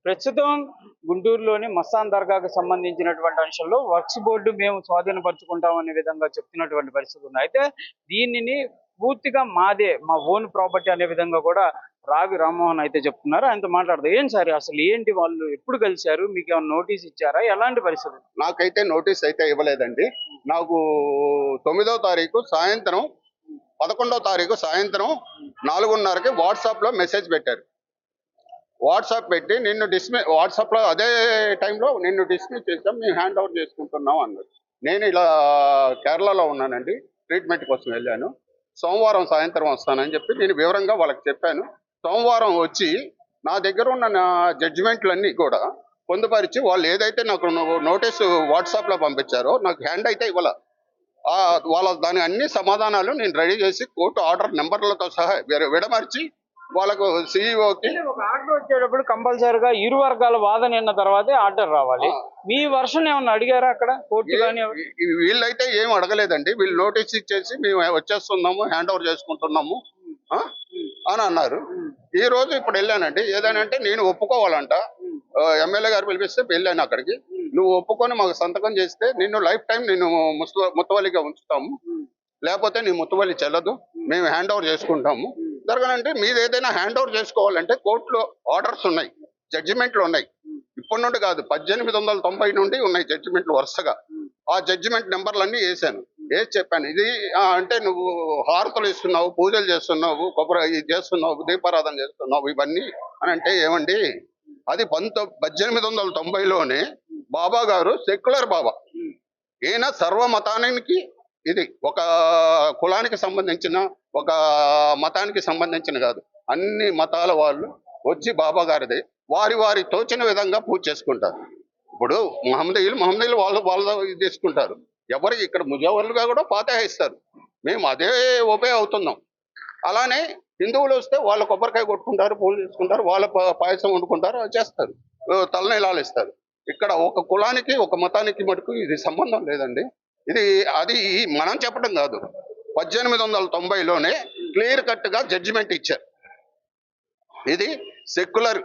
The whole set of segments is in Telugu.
ప్రస్తుతం గుంటూరులోని మస్తాన్ దర్గాకు సంబంధించినటువంటి అంశంలో వక్స్ బోర్డు మేము స్వాధీనపరుచుకుంటాం అనే విధంగా చెప్తున్నటువంటి పరిస్థితి ఉంది. అయితే దీనిని పూర్తిగా మాదే, మా ఓన్ ప్రాపర్టీ అనే విధంగా కూడా రావి రామ్మోహన్ అయితే చెప్తున్నారు. ఆయనతో మాట్లాడదాం. ఏం సార్ అసలు ఏంటి, వాళ్ళు ఎప్పుడు కలిశారు, మీకు ఏమైనా నోటీస్ ఇచ్చారా, ఎలాంటి పరిస్థితి? నాకైతే నోటీస్ అయితే ఇవ్వలేదండి. నాకు 9వ తారీఖు సాయంత్రం 11వ తారీఖు సాయంత్రం 4:30కి వాట్సాప్లో మెసేజ్ పెట్టారు. వాట్సాప్ పెట్టి వాట్సాప్లో అదే టైంలో నిన్ను డిస్మిస్ చేసాం, మేము హ్యాండ్ ఓవర్ చేసుకుంటున్నాం అన్నారు. నేను ఇలా కేరళలో ఉన్నానండి, ట్రీట్మెంట్ కోసం వెళ్ళాను. సోమవారం సాయంత్రం వస్తానని చెప్పి నేను వివరంగా వాళ్ళకి చెప్పాను. సోమవారం వచ్చి నా దగ్గర ఉన్న నా జడ్జిమెంట్లన్నీ కూడా పొందుపరిచి వాళ్ళు ఏదైతే నాకు నోటీసు వాట్సాప్లో పంపించారో నాకు హ్యాండ్ అయితే ఇవ్వాల. వాళ్ళ దాని అన్ని సమాధానాలు నేను రెడీ చేసి కోర్టు ఆర్డర్ నెంబర్లతో సహా విడమర్చి వాళ్ళకు సిఇఓకి ఒక ఆర్డర్ వచ్చేటప్పుడు కంపల్సరీగా ఇరు వర్గాల వాదన అయిన తర్వాతే ఆర్డర్ రావాలి. మీ వర్షన్ ఏమన్నా అడిగారా అక్కడ కోర్టు కానీ? వీళ్ళైతే ఏం అడగలేదండి. వీళ్ళు నోటీస్ ఇచ్చేసి మేము వచ్చేస్తున్నాము, హ్యాండ్ ఓవర్ చేసుకుంటున్నాము అని అన్నారు. ఈ రోజు ఇప్పుడు వెళ్ళానండి. ఏదైనా నేను ఒప్పుకోవాలంట. ఎమ్మెల్యే గారు పిలిపిస్తే వెళ్ళాను అక్కడికి. నువ్వు ఒప్పుకొని మాకు సంతకం చేస్తే నిన్ను లైఫ్ టైం నేను ముత్తవల్లిగా ఉంచుతాము, లేకపోతే నీ ముత్తవల్లి చెల్లదు, మేము హ్యాండ్ ఓవర్ చేసుకుంటాము. జరగనంటే మీరు ఏదైనా హ్యాండ్ ఓవర్ చేసుకోవాలంటే కోర్టులో ఆర్డర్స్ ఉన్నాయి, జడ్జిమెంట్లు ఉన్నాయి. ఇప్పటి నుండి కాదు, 1890 నుండి ఉన్నాయి జడ్జిమెంట్లు వరుసగా. ఆ జడ్జిమెంట్ నెంబర్లన్నీ వేసాను, వేసి చెప్పాను. ఇది అంటే నువ్వు హారతులు ఇస్తున్నావు, పూజలు చేస్తున్నావు, కొబ్బరి ఇది చేస్తున్నావు, దీపారాధన చేస్తున్నావు, ఇవన్నీ అని అంటే ఏమండి, అది 1890లోనే బాబా గారు సెక్యులర్ బాబా. ఈయన సర్వమతానికి, ఇది ఒక కులానికి సంబంధించిన, ఒక మతానికి సంబంధించిన కాదు, అన్ని మతాల వాళ్ళు వచ్చి బాబా గారిది వారి తోచిన విధంగా పూజ చేసుకుంటారు. ఇప్పుడు మహమ్మదీయులు వాళ్ళు ఇది చేసుకుంటారు. ఎవరు ఇక్కడ ముజావర్లుగా కూడా ఫాతిహా ఇస్తారు. మేము అదే ఒబే అవుతున్నాం. అలానే హిందువులు వస్తే వాళ్ళ కొబ్బరికాయ కొట్టుకుంటారు, పూజలు చేసుకుంటారు, వాళ్ళ పాయసం వండుకుంటారు, అది చేస్తారు, తలనీలాలు ఇస్తారు. ఇక్కడ ఒక కులానికి ఒక మతానికి మటుకు ఇది సంబంధం లేదండి. అది మనం చెప్పడం కాదు, 1890లోనే క్లియర్ కట్ గా జడ్జిమెంట్ ఇచ్చారు. ఇది సెక్యులర్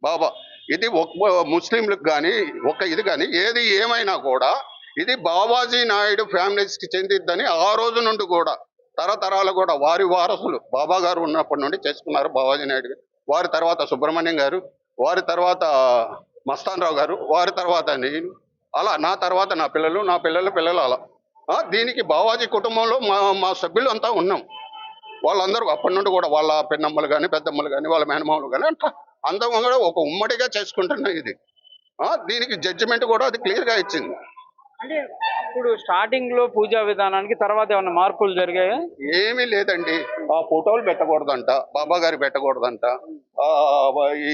బాబా. ఇది ముస్లింలకు కానీ ఇది కానీ ఏది ఏమైనా కూడా ఇది బాబాజీ నాయుడు ఫ్యామిలీస్కి చెందిద్దని ఆ రోజు నుండి కూడా తరతరాలు కూడా వారి వారసులు బాబా గారు ఉన్నప్పటి నుండి చేసుకున్నారు. బాబాజీ నాయుడు గారు, వారి తర్వాత సుబ్రహ్మణ్యం గారు, వారి తర్వాత మస్తాన్ రావు గారు, వారి తర్వాత నేను, అలా నా తర్వాత నా పిల్లలు అలా. దీనికి బావాజీ కుటుంబంలో మా సభ్యులు అంతా ఉన్నాం. వాళ్ళందరూ అప్పటి నుండి కూడా వాళ్ళ పెన్నమ్మలు కానీ, పెద్దమ్మలు కానీ, వాళ్ళ మేనమామలు కానీ అట్లా అందరం కూడా ఒక ఉమ్మడిగా చేసుకుంటున్నాం. ఇది దీనికి జడ్జిమెంట్ కూడా అది క్లియర్గా ఇచ్చింది. అంటే ఇప్పుడు స్టార్టింగ్ లో పూజా విధానానికి తర్వాత ఏమైనా మార్పులు జరిగాయా? ఏమీ లేదండి. ఆ ఫోటోలు పెట్టకూడదంట, బాబా గారి పెట్టకూడదంట,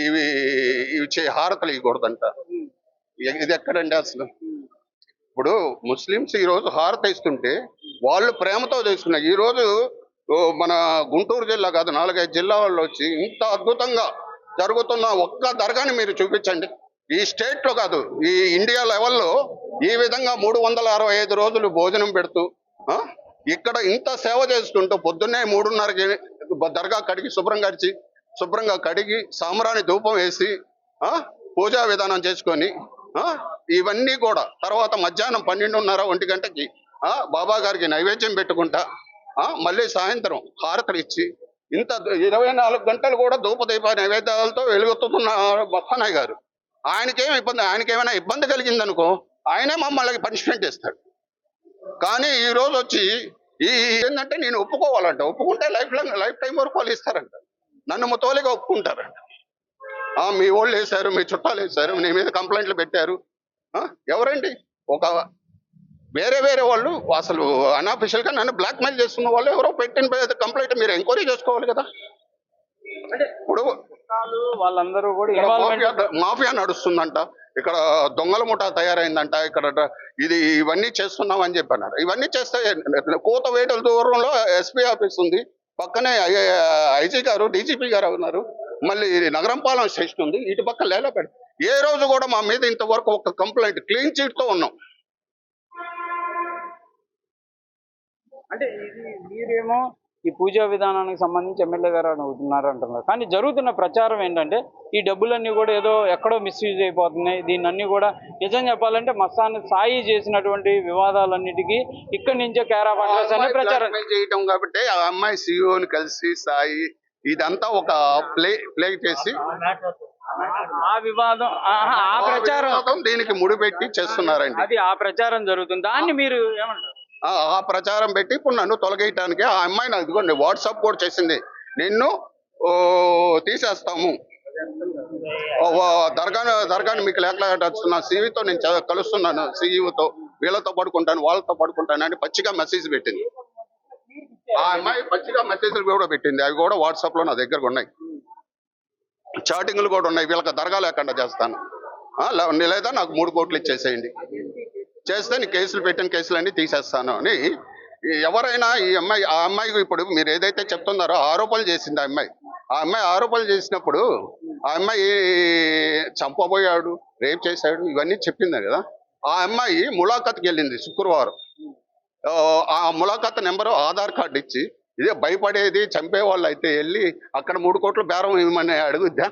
ఇవి హారతలు ఇవ్వకూడదంట. ఇది ఎక్కడండి అసలు? ఇప్పుడు ముస్లిమ్స్ ఈ రోజు హారత ఇస్తుంటే వాళ్ళు ప్రేమతో తీసుకున్నారు. ఈ రోజు మన గుంటూరు జిల్లా కాదు, 4-5 జిల్లాల్లో వచ్చి ఇంత అద్భుతంగా జరుగుతున్న ఒక్క దర్గాని మీరు చూపించండి. ఈ స్టేట్ లో కాదు, ఈ ఇండియా లెవెల్లో ఈ విధంగా 365 రోజులు భోజనం పెడుతూ ఇక్కడ ఇంత సేవ చేసుకుంటూ పొద్దున్నే 3:30కి దర్గా కడిగి శుభ్రంగా కడిగి సాంబ్రాణి ధూపం వేసి పూజా విధానం చేసుకొని ఇవన్నీ కూడా తర్వాత మధ్యాహ్నం 12:30-1 గంటకి బాబా గారికి నైవేద్యం పెట్టుకుంటా మళ్ళీ సాయంత్రం హారతలు ఇచ్చి ఇంత 24 గంటలు కూడా ధూపదీప నైవేద్యాలతో వెలుగుతున్న బొత్సనాయ్ గారు. ఆయనకేమైనా ఇబ్బంది కలిగిందనుకో ఆయనే మమ్మల్ని పనిష్మెంట్ ఇస్తాడు. కానీ ఈ రోజు వచ్చి ఏంటంటే నేను ఒప్పుకుంటే లైఫ్ టైం వరకు వాళ్ళు ఇస్తారంట, నన్ను ముతవలిగా ఒప్పుకుంటారంట. మీ వాళ్ళు వేశారు, మీ చుట్టాలు వేశారు, నీ మీద కంప్లైంట్లు పెట్టారు. ఎవరండి? ఒక వేరే వాళ్ళు అసలు అన్అఫిషియల్ గా నన్ను బ్లాక్మెయిల్ చేస్తున్న వాళ్ళు ఎవరో పెట్టిన కంప్లైంట్ మీరు ఎంక్వైరీ చేసుకోవాలి కదా. ఇప్పుడు వాళ్ళందరూ కూడా మాఫియా నడుస్తుందంట, ఇక్కడ దొంగల ముఠా తయారైందంట, ఇక్కడ ఇవన్నీ చేస్తున్నాం అని చెప్పన్నారు. ఇవన్నీ చేస్తే కోత వేటల దూరంలో ఎస్పీ ఆఫీస్ ఉంది, పక్కనే ఐజీ గారు, డీజీపీ గారు ఉన్నారు, మళ్ళీ నగరం పాలన స్టేషన్ ఉంది, ఇటు పక్క లేలాపేట. ఏ రోజు కూడా మా మీద ఇంతవరకు ఒక కంప్లైంట్ క్లీన్ చీట్ తో ఉన్నాం. అంటే మీరేమో ఈ పూజా విధానానికి సంబంధించి ఎమ్మెల్యే గారు అడుగుతున్నారు అంటున్నారు. కానీ జరుగుతున్న ప్రచారం ఏంటంటే ఈ డబ్బులన్నీ కూడా ఏదో ఎక్కడో మిస్యూజ్ అయిపోతున్నాయి, దీన్ని అన్ని కూడా నిజం చెప్పాలంటే మస్తాన్ సాయి చేసినటువంటి వివాదాలన్నిటికీ ఇక్కడి నుంచే కేరా పట్టాల్సి అనే ప్రచారం చేయటం కాబట్టి ఆ అమ్మాయి సీఈఓని కలిసి సాయి ఇదంతా ఒక ప్లే చేసి ఆ వివాదం ఆ ప్రచారం దీనికి ముడిపెట్టి చేస్తున్నారండి. అది ఆ ప్రచారం జరుగుతుంది. దాన్ని మీరు ఏమంటారు? ఆ ప్రచారం పెట్టి ఇప్పుడు నన్ను తొలగేయటానికి ఆ అమ్మాయి నాకు ఇదిగోండి వాట్సాప్ కూడా చేసింది, నిన్ను తీసేస్తాము, దర్గాను మీకు లేకపోతే సీఈతో నేను కలుస్తున్నాను, సీఈఓతో వీళ్ళతో పడుకుంటాను వాళ్ళతో పడుకుంటాను అని పచ్చిగా మెసేజ్ పెట్టింది. ఆ అమ్మాయి పచ్చిగా మెసేజ్లు కూడా పెట్టింది, అవి కూడా వాట్సాప్ లో నా దగ్గర ఉన్నాయి, చాటింగ్లు కూడా ఉన్నాయి. వీళ్ళకి దర్గా లేకుండా చేస్తాను, లేదా నాకు 3 కోట్లు ఇచ్చేసేయండి, చేస్తే నీ కేసులు పెట్టిన కేసులన్నీ తీసేస్తాను అని. ఎవరైనా ఆ అమ్మాయికి ఇప్పుడు మీరు ఏదైతే చెప్తున్నారో ఆరోపణలు చేసింది ఆ అమ్మాయి ఆరోపణలు చేసినప్పుడు ఆ అమ్మాయి చంపబోయాడు, రేప్ చేశాడు ఇవన్నీ చెప్పింది కదా. ఆ అమ్మాయి ములాఖత్కి వెళ్ళింది శుక్రవారం. ఆ ములాఖత్ నెంబరు ఆధార్ కార్డు ఇచ్చి, ఇదే భయపడేది చంపే వాళ్ళు అయితే వెళ్ళి అక్కడ 3 కోట్ల బేరం ఇవ్వమని అడుగుద్దా?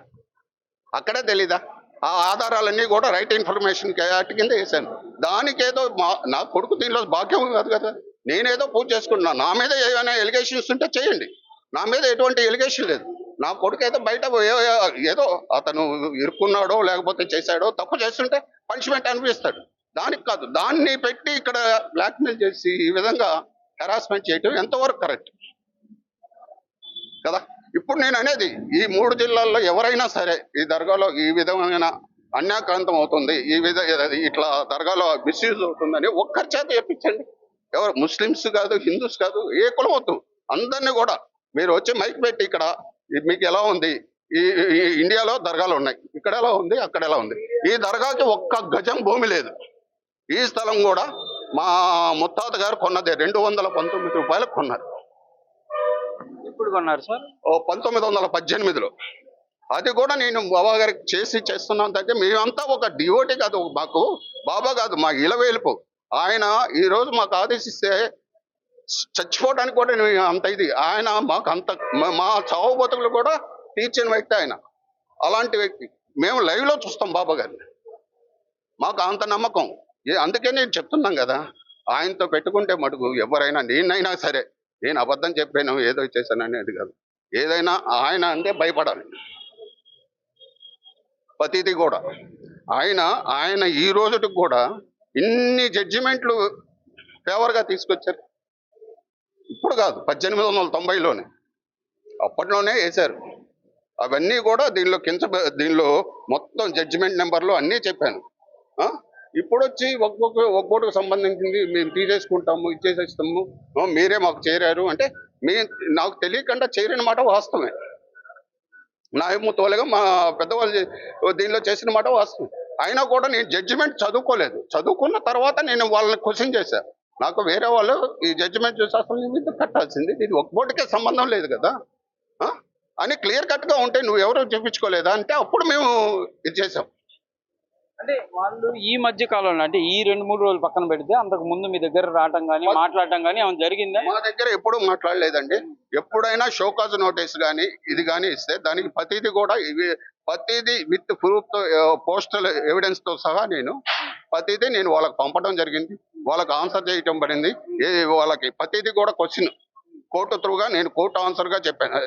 అక్కడే తెలీదా? ఆ ఆధారాలన్నీ కూడా రైట్ ఇన్ఫర్మేషన్ యాక్ట్ కింద వేశాను. దానికేదో నా కొడుకు దీనిలో భాగ్యం కాదు కదా, నేనేదో పూజ చేసుకుంటున్నా. నా మీద ఏమైనా ఎలిగేషన్స్ ఉంటే చేయండి, నా మీద ఎటువంటి ఎలిగేషన్ లేదు. నా కొడుకు అయితే బయట ఏదో అతను ఇరుక్కున్నాడో లేకపోతే చేశాడో తప్పు చేస్తుంటే పనిష్మెంట్ అనిపిస్తాడు, దానికి కాదు. దాన్ని పెట్టి ఇక్కడ బ్లాక్మెయిల్ చేసి ఈ విధంగా హెరాస్మెంట్ చేయటం ఎంతవరకు కరెక్ట్ కదా. ఇప్పుడు నేను అనేది ఈ 3 జిల్లాల్లో ఎవరైనా సరే ఈ దర్గాలో ఈ విధమైన అన్యాక్రాంతం అవుతుంది, ఇట్లా దర్గాలో మిస్యూజ్ అవుతుందని ఒక్కరి చేత చెప్పించండి. ఎవరు ముస్లిమ్స్ కాదు, హిందూస్ కాదు, ఏ కులం వద్దు, అందరినీ కూడా మీరు వచ్చి మైక్ పెట్టి ఇక్కడ మీకు ఎలా ఉంది, ఈ ఇండియాలో దర్గాలు ఉన్నాయి, ఇక్కడ ఎలా ఉంది, అక్కడ ఎలా ఉంది. ఈ దర్గాకి 1 గజం భూమి లేదు. ఈ స్థలం కూడా మా ముత్తాత గారు కొన్నదే, 219 రూపాయలకు కొన్నారు. ఇప్పుడు కొన్నారు సార్ 1918లో. అది కూడా నేను బాబా గారికి చేస్తున్నాను అంటే మేమంతా ఒక డివోటీ కాదు, మాకు బాబా కాదు, మా ఇలవేలుపు ఆయన. ఈ రోజు మాకు ఆదేశిస్తే చచ్చిపోవడానికి కూడా అంత ఇది ఆయన మాకు అంత మా చావు బతుకులు కూడా తీర్చిన వ్యక్తి ఆయన. అలాంటి వ్యక్తి మేము లైవ్ లో చూస్తాం బాబా గారిని, మాకు అంత నమ్మకం. అందుకే నేను చెప్తున్నాం కదా, ఆయనతో పెట్టుకుంటే మటుకు ఎవరైనా, నేనైనా సరే, నేను అబద్ధం చెప్పాను ఏదో చేశాను అనేది కాదు, ఏదైనా ఆయన అంటే భయపడాలి. ప్రతిదీ కూడా ఆయన ఈ రోజుకి కూడా ఇన్ని జడ్జిమెంట్లు ఫేవర్గా తీసుకొచ్చారు. ఇప్పుడు కాదు, 1890లోనే అప్పట్లోనే వేశారు. అవన్నీ కూడా దీనిలో మొత్తం జడ్జిమెంట్ నెంబర్లు అన్నీ చెప్పాను. ఇప్పుడు వచ్చి ఒక్కొక్కటికి సంబంధించింది మేము తీసేసుకుంటాము, ఇచ్చేసేస్తాము, మీరే మాకు చేరారు అంటే నాకు తెలియకుండా చేరిన మాట వాస్తవమే. నా ఏమోతోలేగా మా పెద్దవాళ్ళు దీనిలో చేసిన మాట వాస్తవం. అయినా కూడా నేను జడ్జిమెంట్ చదువుకోలేదు, చదువుకున్న తర్వాత నేను వాళ్ళని క్వశ్చన్ చేశాను. నాకు వేరే వాళ్ళు ఈ జడ్జిమెంట్ చూసి అసలు మీద కట్టాల్సింది, ఇది ఒక్కోటికే సంబంధం లేదు కదా అని క్లియర్ కట్గా ఉంటే నువ్వు ఎవరు చూపించుకోలేదా అంటే అప్పుడు మేము ఇది చేసాం. అంటే వాళ్ళు ఈ మధ్య కాలంలో అంటే ఈ 2-3 రోజులు పక్కన పెడితే అంతకు ముందు మీ దగ్గర రావటం కానీ మాట్లాడటం కానీ ఏమైనా జరిగిందా? మా దగ్గర ఎప్పుడూ మాట్లాడలేదండి. ఎప్పుడైనా షోకాజ్ నోటీస్ కానీ ఇది కానీ ఇస్తే దానికి ప్రతిదీ విత్ ప్రూఫ్ తో, పోస్టల్ ఎవిడెన్స్ తో సహా నేను వాళ్ళకి పంపడం జరిగింది, వాళ్ళకి ఆన్సర్ చేయటం పడింది. వాళ్ళకి ప్రతిదీ కూడా క్వశ్చన్ కోర్టు త్రూగా నేను కోర్టు ఆన్సర్ గా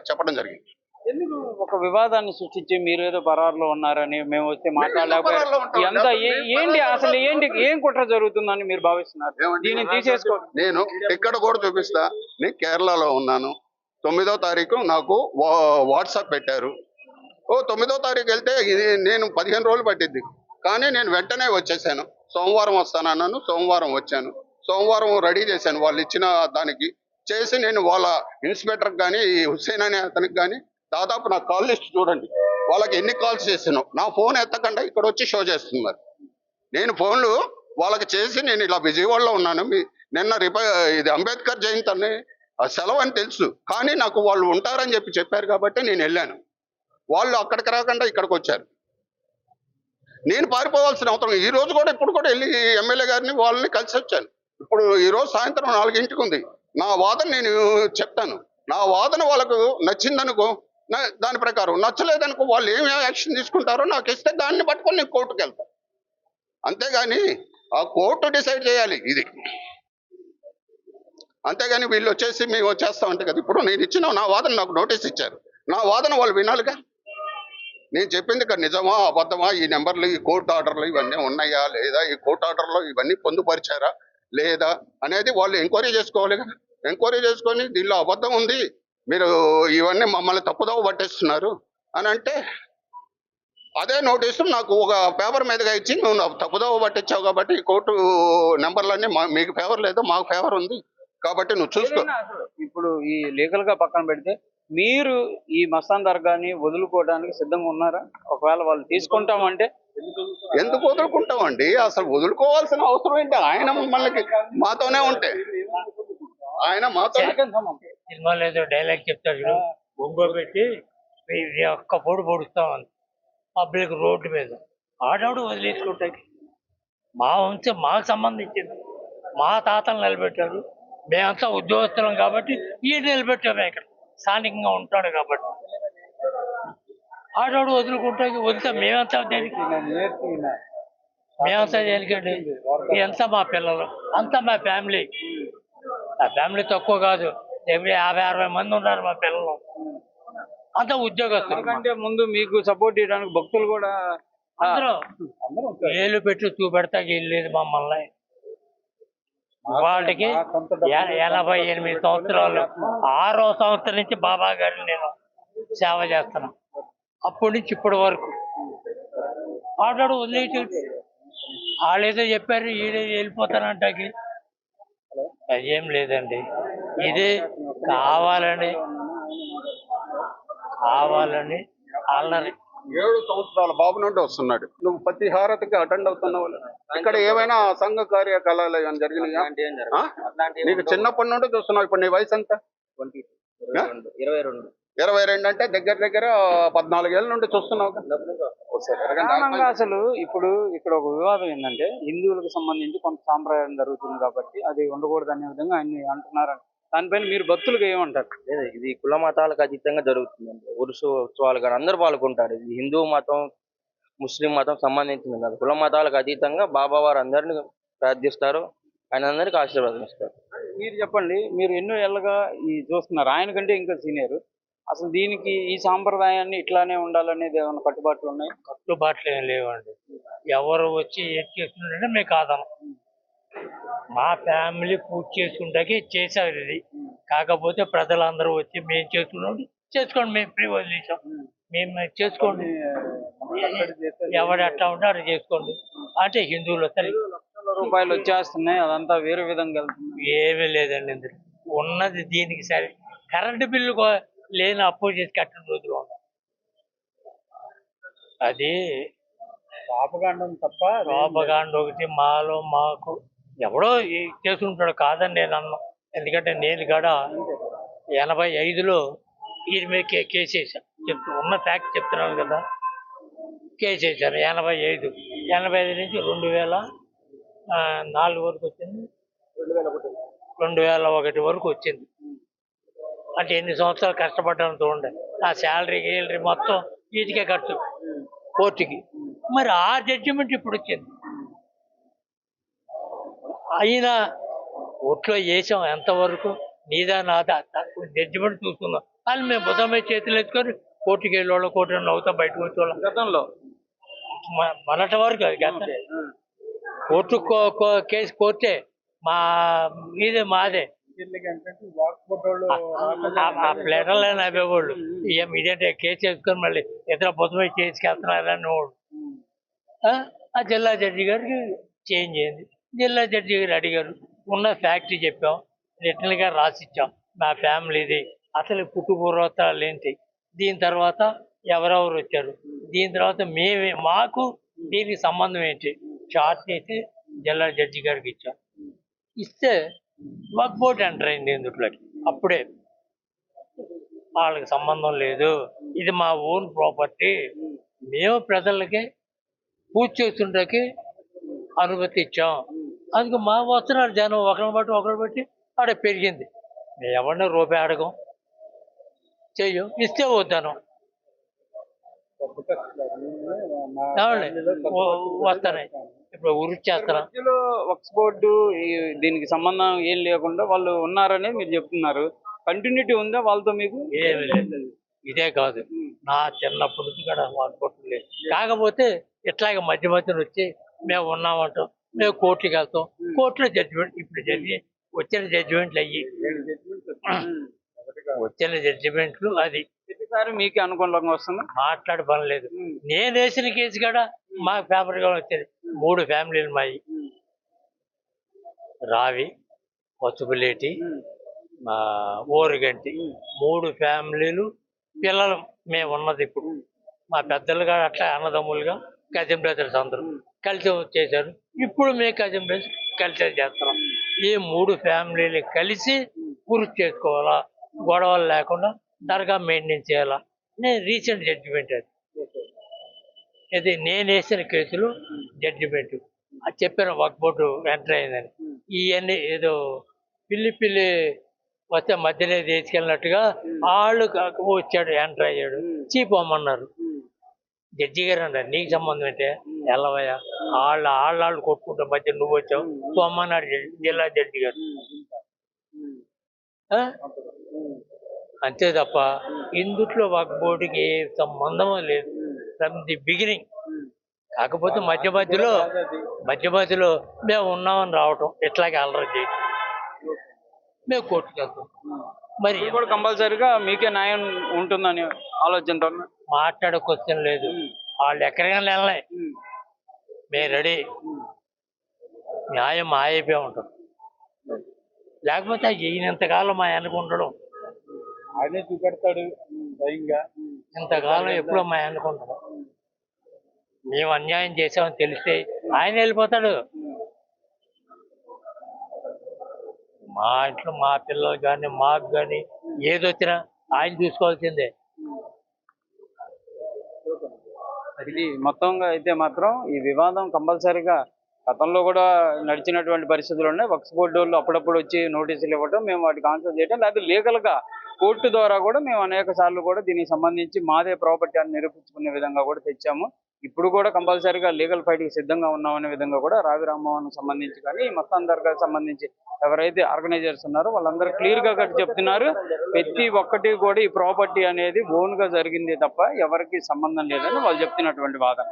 చెప్పడం జరిగింది. ఎందుకు ఒక వివాదాన్ని సృష్టించి మీరు ఏదో బరారులో ఉన్నారని మేము వస్తే మాట్లాడలేకపోయారు, ఎంత ఏంటి అసలు ఏం కుట్ర జరుగుతుందని మీరు భావిస్తున్నారు? దీన్ని తీసేసుకో. నేను ఇక్కడ కూడా చూపిస్తా, నేను కేరళలో ఉన్నాను. 9వ తారీఖు నాకు వాట్సాప్ పెట్టారు. 9వ తారీఖు వెళ్తే నేను 15 రోజులు పట్టింది, కానీ నేను వెంటనే వచ్చేసాను. సోమవారం వస్తానన్నాను, సోమవారం వచ్చాను. సోమవారం రెడీ చేశాను, వాళ్ళు ఇచ్చిన దానికి చేసి నేను వాళ్ళ ఇన్స్పెక్టర్కి కానీ హుస్సేన్ అనే అతనికి కానీ దాదాపు నా కాల్ లిస్ట్ చూడండి, వాళ్ళకి ఎన్ని కాల్స్ చేసాను. నా ఫోన్ ఎత్తకుండా ఇక్కడ వచ్చి షో చేస్తున్నారు. నేను ఫోన్లు వాళ్ళకి చేసి నేను ఇలా విజయవాడలో ఉన్నాను, నిన్న ఇది అంబేద్కర్ జయంతి అని సెలవు అని తెలుసు, కానీ నాకు వాళ్ళు ఉంటారని చెప్పారు కాబట్టి నేను వెళ్ళాను. వాళ్ళు అక్కడికి రాకుండా ఇక్కడికి వచ్చారు. నేను పారిపోవాల్సిన అవసరం ఈ రోజు కూడా ఇప్పుడు కూడా వెళ్ళి ఎమ్మెల్యే గారిని వాళ్ళని కలిసి వచ్చాను. ఇప్పుడు ఈ రోజు సాయంత్రం 4 గంటలకు ఉంది. నా వాదన నేను చెప్తాను. నా వాదన వాళ్ళకు నచ్చిందనుకో, దాని ప్రకారం, నచ్చలేదనుకో వాళ్ళు ఏమి యాక్షన్ తీసుకుంటారో నాకు ఇస్తే దాన్ని పట్టుకొని నేను కోర్టుకు వెళ్తాను. అంతేగాని ఆ కోర్టు డిసైడ్ చేయాలి ఇది. అంతేగాని వీళ్ళు వచ్చేసి మేము వచ్చేస్తామంటే కదా. ఇప్పుడు నేను ఇచ్చిన నా వాదన, నాకు నోటీస్ ఇచ్చారు, నా వాదన వాళ్ళు వినాలిగా. నేను చెప్పింది ఇక్కడ నిజమా అబద్ధమా, ఈ నెంబర్లు, ఈ కోర్టు ఆర్డర్లు ఇవన్నీ ఉన్నాయా లేదా, ఈ కోర్టు ఆర్డర్లో ఇవన్నీ పొందుపరిచారా లేదా అనేది వాళ్ళు ఎంక్వైరీ చేసుకోవాలి కదా. ఎంక్వైరీ చేసుకొని దీనిలో అబద్ధం ఉంది, మీరు ఇవన్నీ మమ్మల్ని తప్పుదోవ పట్టిస్తున్నారు అని అంటే, అదే నోటీసు నాకు ఒక పేపర్ మీదగా ఇచ్చి, నువ్వు నాకు తప్పుదోవ పట్టించావు కాబట్టి ఈ కోర్టు నెంబర్లన్నీ మీకు ఫేవర్ లేదు, మాకు ఫేవర్ ఉంది కాబట్టి నువ్వు చూసుకో. ఏదైనా అసలు ఇప్పుడు ఈ లీగల్ గా పక్కన పెడితే మీరు ఈ మస్తాన్ దర్గాని వదులుకోవడానికి సిద్ధంగా ఉన్నారా? ఒకవేళ వాళ్ళు తీసుకుంటామంటే ఎందుకు వదులుకుంటామండి? అసలు వదులుకోవాల్సిన అవసరం ఏంటి? ఆయన మమ్మల్ని మాతోనే ఉంటే, ఆయన మాతో. సినిమాలో ఏదో డైలాగ్ చెప్తాడు చూడు, ఒంగో పెట్టి ఒక్క పొడి పొడుస్తామని పబ్లిక్ రోడ్డు మీద ఆడవాడు వదిలేసుకుంటాకి. మా వంశం మాకు సంబంధించింది, మా తాతలు నిలబెట్టారు, మేమంతా ఉద్యోగస్తులం కాబట్టి ఈ నిలబెట్టాము. ఇక్కడ స్థానికంగా ఉంటాడు కాబట్టి ఆడవాడు వదులుకుంటాకి. వదిలితే మేమంతా దేనికి, మేమంతా దేనికండి? ఇదంతా మా పిల్లలు, అంతా మా ఫ్యామిలీ. ఆ ఫ్యామిలీ తక్కువ కాదు, 50-60 మంది ఉన్నారు మా పిల్లలు, అంతా ఉద్యోగస్తులు. ఎందుకంటే ముందు మీకు సపోర్ట్ చేయడానికి భక్తులు కూడా అందరూ ఏళ్ళు పెట్టి చూపెడతాకి వెళ్ళలేదు మమ్మల్ని. వాళ్ళకి 88 సంవత్సరాలు, 6వ సంవత్సరం నుంచి బాబా గారిని నేను సేవ చేస్తున్నా. అప్పటి నుంచి ఇప్పటి వరకు ఆడాడు వదిలేసి వాళ్ళు ఏదో చెప్పారు, ఈడేదో వెళ్ళిపోతానంటాకి. అదేం లేదండి, ఇది కావాలని అల్లరి. 7 సంవత్సరాల బాబు నుండి వస్తున్నాడు. నువ్వు ప్రతి హారతికి అటెండ్ అవుతున్నావు. ఇక్కడ ఏమైనా సంఘ కార్యకలాపాలు ఏమైనా జరిగినాయా? నీకు చిన్నప్పటి నుండి చూస్తున్నావు. ఇప్పుడు నీ వయసు ఎంత? 22 అంటే దగ్గర దగ్గర 14 ఏళ్ళ నుండి చూస్తున్నావు. ప్రధానంగా అసలు ఇప్పుడు ఇక్కడ ఒక వివాదం ఏంటంటే, హిందువులకు సంబంధించి కొంత సాంప్రదాయం జరుగుతుంది కాబట్టి అది ఉండకూడదు అనే విధంగా ఆయన అంటున్నారు. దానిపైన మీరు భక్తులకు ఏమంటారు? లేదు, ఇది కుల మతాలకు అతీతంగా జరుగుతుందండి. ఉరుసు ఉత్సవాలు కానీ అందరూ పాల్గొంటారు. ఇది హిందూ మతం, ముస్లిం మతం సంబంధించింది కాదు. కుల మతాలకు అతీతంగా బాబా వారు అందరిని ప్రార్థిస్తారు, ఆయన అందరికి ఆశీర్వాదం ఇస్తారు. మీరు చెప్పండి, మీరు ఎన్నో ఏళ్ళగా ఈ చూస్తున్నారు, ఆయన కంటే ఇంకా సీనియర్. అసలు దీనికి ఈ సాంప్రదాయాన్ని ఇట్లానే ఉండాలనేది ఏమైనా కట్టుబాట్లు ఉన్నాయి? కట్టుబాట్లు ఏం లేవండి. ఎవరు వచ్చి ఏం చేస్తుంటే మేము కాదనం. మా ఫ్యామిలీ పూజ చేసుకుంటాకి చేశారు ఇది. కాకపోతే ప్రజలందరూ వచ్చి మేము చేసుకున్నాం, చేసుకోండి, మేము ఫ్రీ వదిలేసాం, మేము చేసుకోండి, ఎవరు ఎట్లా ఉంటే అట్లా చేసుకోండి అంటే హిందువులు వస్తారు. లక్షల రూపాయలు వచ్చేస్తున్నాయి, అదంతా వేరే విధంగా వెళ్తుంది. ఏమీ లేదండి, ఇందులో ఉన్నది దీనికి సరే. కరెంటు బిల్లు లేని అప్పు చేసి కట్టిన రోజులు ఉన్నాయి. అది పాపగాండం తప్ప రోపగాండ ఒకటి మాలో మాకు ఎవడో చేసుకుంటాడు కాదని నేను అన్నా. ఎందుకంటే నేను కూడా 85లో వీరి మీద కేసు వేసాను. ఉన్న ఫ్యాక్ట్ చెప్తున్నాను కదా, కేసు వేసాను 85 నుంచి 2004 వరకు వచ్చింది, 2001 వరకు వచ్చింది. అంటే ఎన్ని సంవత్సరాలు కష్టపడ్డాను చూడండి. నా శాలరీ మొత్తం వీటికే ఖర్చు కోర్టుకి. మరి ఆ జడ్జిమెంట్ ఇప్పుడు వచ్చింది. అయినా కోర్టులో వేసాం ఎంతవరకు, నీదా నాదా జడ్జిమెంట్ చూసుకుందాం అని మేము బుధం మీద చేతులు ఎత్తుకొని కోర్టుకి వెళ్ళేవాళ్ళం, కోర్టు నవ్వుతా బయటకు వచ్చేవాళ్ళం. గతంలో మొన్నటి వరకు కోర్టు కేసు కోర్టే, మా మీదే మాదే. ఆ ప్లేటర్లు అని అవ్వేవాళ్ళు, ఇదేంటే కేసు వేసుకొని మళ్ళీ ఇతర బుధమై చేసుకెళ్తున్నారని వాడు. ఆ జిల్లా జడ్జి గారికి చేంజ్ అయింది. జిల్లా జడ్జి గారు అడిగారు, ఉన్న ఫ్యాక్టరీ చెప్పాం, రిటర్న్గా రాసిచ్చాం, మా ఫ్యామిలీది అసలు పుట్టుపూర్వతాలు ఏంటి, దీని తర్వాత ఎవరెవరు వచ్చారు, దీని తర్వాత మాకు దీనికి సంబంధం ఏంటి చార్ట్ చేసి జిల్లా జడ్జి గారికి ఇచ్చాం. ఇస్తే వక్ఫ్ బోర్డు ఎంటర్ అయింది ఇందులోకి. అప్పుడే వాళ్ళకి సంబంధం లేదు, ఇది మా ఓన్ ప్రాపర్టీ, మేము ప్రజలకి పూజ చేస్తుండకి అనుమతి ఇచ్చాం, అందుకు మా వస్తున్నారు జనం ఒకరిని బట్టి ఆడ పెరిగింది. మేము ఎవరిని రూపాయి అడగం, చెయ్యం, ఇస్తే వద్దాను. వస్తాయి ఇప్పుడు వృత్తి చేస్తాను. మధ్యలో వక్స్ బోర్డు దీనికి సంబంధం ఏం లేకుండా వాళ్ళు ఉన్నారని మీరు చెప్తున్నారు. కంటిన్యూటీ ఉందా వాళ్ళతో మీకు? ఏమి లేదు, ఇదే కాదు, నా చిన్నప్పటి నుంచి కూడా అనుకుంటలేదు. కాకపోతే ఇట్లాగే మధ్య మధ్యలో వచ్చి మేము ఉన్నామంటాం, మేము కోర్టుకి వెళ్తాం, కోర్టులో జడ్జిమెంట్ ఇప్పుడు వచ్చిన జడ్జిమెంట్లు అయ్యి వచ్చిన జడ్జిమెంట్లు అది ప్రతిసారి మీకే అనుకూలంగా వస్తుంది. మాట్లాడే పని లేదు. నేను వేసిన కేసు కూడా మా పేపర్ గా వచ్చేది. 3 ఫ్యామిలీలు మాయి, రావి, పసుపులేటి, మా ఓరుగంటి, 3 ఫ్యామిలీలు పిల్లలు మేము ఉన్నది. ఇప్పుడు మా పెద్దలుగా అట్లా అన్నదమ్ములుగా కజిన్ బ్రదర్స్ అందరూ కలిసి చేశారు. ఇప్పుడు మేము కజిన్ బ్రదర్స్ కలిసి చేస్తున్నాం. ఈ 3 ఫ్యామిలీలు కలిసి పూర్తి చేసుకోవాలా, గొడవలు లేకుండా దర్గా మెయింటైన్ చేయాలా. నేను రీసెంట్ జడ్జిమెంట్ అది నేను వేసిన కేసులు జడ్జిమెంట్ అది చెప్పాను. వక్ఫ్ బోర్డు ఎంటర్ అయిందని ఇవన్నీ ఏదో పిల్లి వస్తే మధ్యలో తీసుకెళ్ళినట్టుగా వాళ్ళు వచ్చాడు, ఎంటర్ అయ్యాడు, చీపోమన్నారు. జడ్జి గారు అన్నారు, నీకు సంబంధం అంటే ఎల్లవయ్యా, వాళ్ళు కొట్టుకుంటే మధ్య నువ్వు వచ్చావు పోమన్నాడు జిల్లా జడ్జి గారు. అంతే తప్ప ఇందుట్లో వక్ఫ్ బోర్డుకి ఏ సంబంధం లేదు ఫ్రమ్ ది బిగినింగ్. కాకపోతే మధ్య మధ్యలో మేము ఉన్నామని రావటం, ఇట్లాగే అల్లరి చేయటం, మేము కోర్టుకు వెళ్తాం. మరి కూడా కంపల్సరీగా మీకే న్యాయం ఉంటుందని ఆలోచనతో మాట్లాడే క్వశ్చన్ లేదు. వాళ్ళు ఎక్కడికైనా వెళ్ళలే, మేము రెడీ. న్యాయం మా అయిపోయి ఉంటాం. లేకపోతే ఈయనంతకాలం మా అనుకుంటాడు, ఆయనే చూపెడతాడు భయంగా. ఇంతకాలం ఎప్పుడో మా అనుకుంటాడు. మేము అన్యాయం చేసామని తెలిస్తే ఆయన వెళ్ళిపోతాడు. మా ఇంట్లో మా పిల్లలు కానీ మాకు కానీ ఏదొచ్చినా ఆయన చూసుకోవాల్సిందే. ఇది మొత్తంగా అయితే మాత్రం ఈ వివాదం కంపల్సరీగా గతంలో కూడా నడిచినటువంటి పరిస్థితులు ఉన్నాయి. వక్ఫ్ బోర్డు వాళ్ళు అప్పుడప్పుడు వచ్చి నోటీసులు ఇవ్వడం, మేము వాటికి ఆన్సర్ చేయడం, లేదా లీగల్ గా కోర్టు ద్వారా కూడా మేము అనేక సార్లు కూడా దీనికి సంబంధించి మాదే ప్రాపర్టీ అని నిరూపించుకునే విధంగా కూడా తెచ్చాము. ఇప్పుడు కూడా కంపల్సరీగా లీగల్ ఫైట్ కి సిద్ధంగా ఉన్నామనే విధంగా కూడా రావి రామ్మోహన్ సంబంధించి కానీ మస్తాన్ దర్గాకి సంబంధించి ఎవరైతే ఆర్గనైజర్స్ ఉన్నారో వాళ్ళందరూ క్లియర్ గా చెప్తున్నారు. ప్రతి ఒక్కటి కూడా ఈ ప్రాపర్టీ అనేది ఓన్ గా జరిగింది తప్ప ఎవరికి సంబంధం లేదని వాళ్ళు చెప్తున్నటువంటి వాదన.